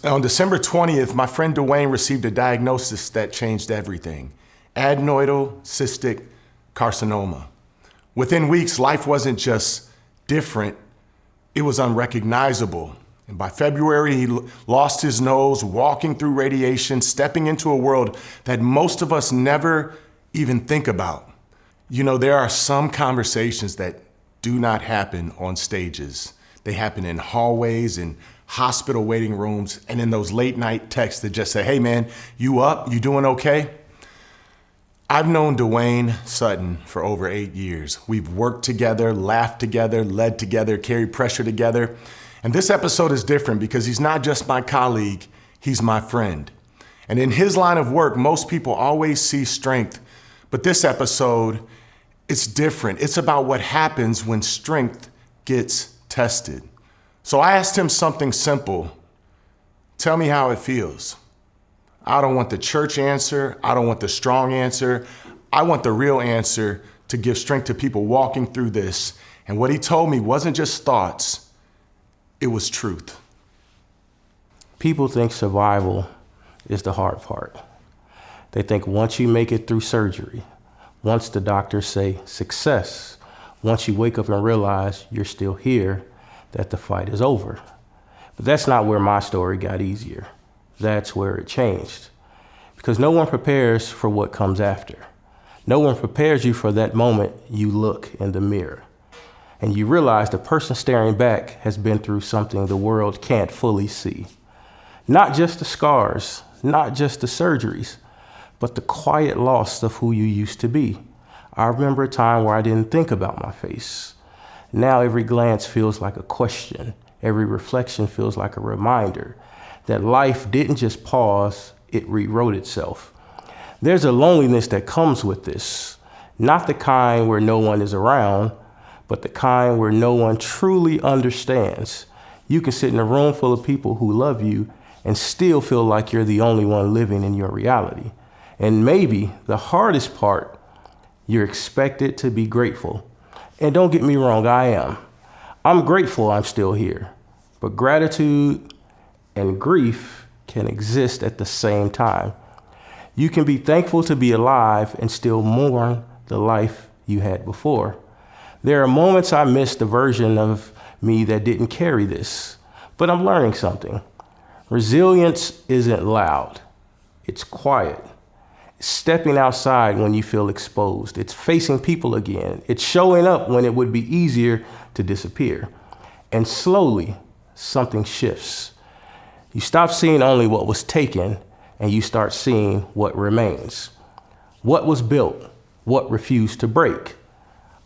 On December 20th, my friend Dewayne received a diagnosis that changed everything. Adenoidal cystic carcinoma. Within weeks, life wasn't just different, it was unrecognizable. And by February, he lost his nose, walking through radiation, stepping into a world that most of us never even think about. You know, there are some conversations that do not happen on stages. They happen in hallways, in hospital waiting rooms, and in those late night texts that just say, hey man, you up? You doing okay? I've known Dewayne Sutton for over 8 years. We've worked together, laughed together, led together, carried pressure together. And this episode is different because he's not just my colleague, he's my friend. And in his line of work, most people always see strength, but this episode, it's different. It's about what happens when strength gets tested. So I asked him something simple. Tell me how it feels. I don't want the church answer. I don't want the strong answer. I want the real answer to give strength to people walking through this. And what he told me wasn't just thoughts, it was truth. People think survival is the hard part. They think once you make it through surgery, once the doctors say success, once you wake up and realize you're still here, that the fight is over. But that's not where my story got easier. That's where it changed. Because no one prepares for what comes after. No one prepares you for that moment you look in the mirror and you realize the person staring back has been through something the world can't fully see. Not just the scars, not just the surgeries, but the quiet loss of who you used to be. I remember a time where I didn't think about my face. Now every glance feels like a question. Every reflection feels like a reminder that life didn't just pause, it rewrote itself. There's a loneliness that comes with this, not the kind where no one is around, but the kind where no one truly understands. You can sit in a room full of people who love you and still feel like you're the only one living in your reality. And maybe the hardest part, you're expected to be grateful. And don't get me wrong, I am. I'm grateful I'm still here, but gratitude and grief can exist at the same time. You can be thankful to be alive and still mourn the life you had before. There are moments I miss the version of me that didn't carry this, but I'm learning something. Resilience isn't loud, it's quiet. Stepping outside when you feel exposed. It's facing people again. It's showing up when it would be easier to disappear. And slowly, something shifts. You stop seeing only what was taken, and you start seeing what remains. What was built, what refused to break.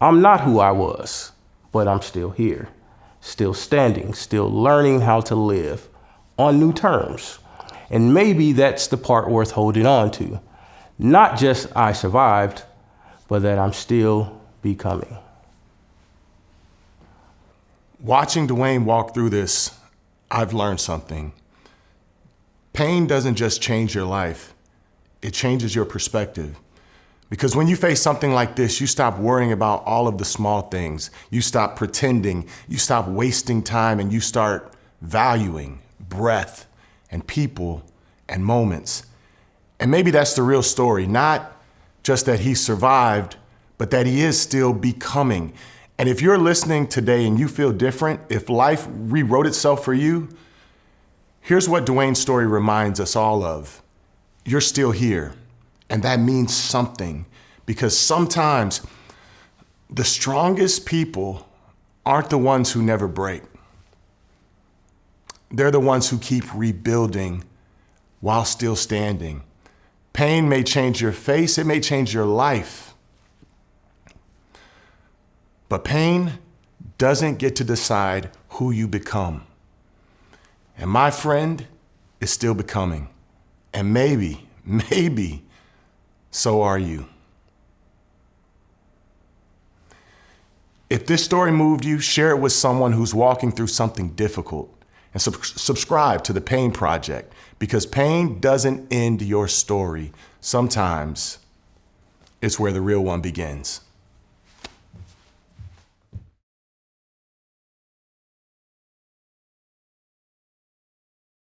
I'm not who I was, but I'm still here. Still standing, still learning how to live on new terms. And maybe that's the part worth holding on to. Not just I survived, but that I'm still becoming. Watching Dewayne walk through this, I've learned something. Pain doesn't just change your life, it changes your perspective. Because when you face something like this, you stop worrying about all of the small things. You stop pretending, you stop wasting time, and you start valuing breath and people and moments. And maybe that's the real story, not just that he survived, but that he is still becoming. And if you're listening today and you feel different, if life rewrote itself for you, here's what Dewayne's story reminds us all of. You're still here, and that means something, because sometimes the strongest people aren't the ones who never break. They're the ones who keep rebuilding while still standing. Pain may change your face, it may change your life. But pain doesn't get to decide who you become. And my friend is still becoming. And maybe, so are you. If this story moved you, share it with someone who's walking through something difficult. And subscribe to The Pain Project, because pain doesn't end your story. Sometimes it's where the real one begins.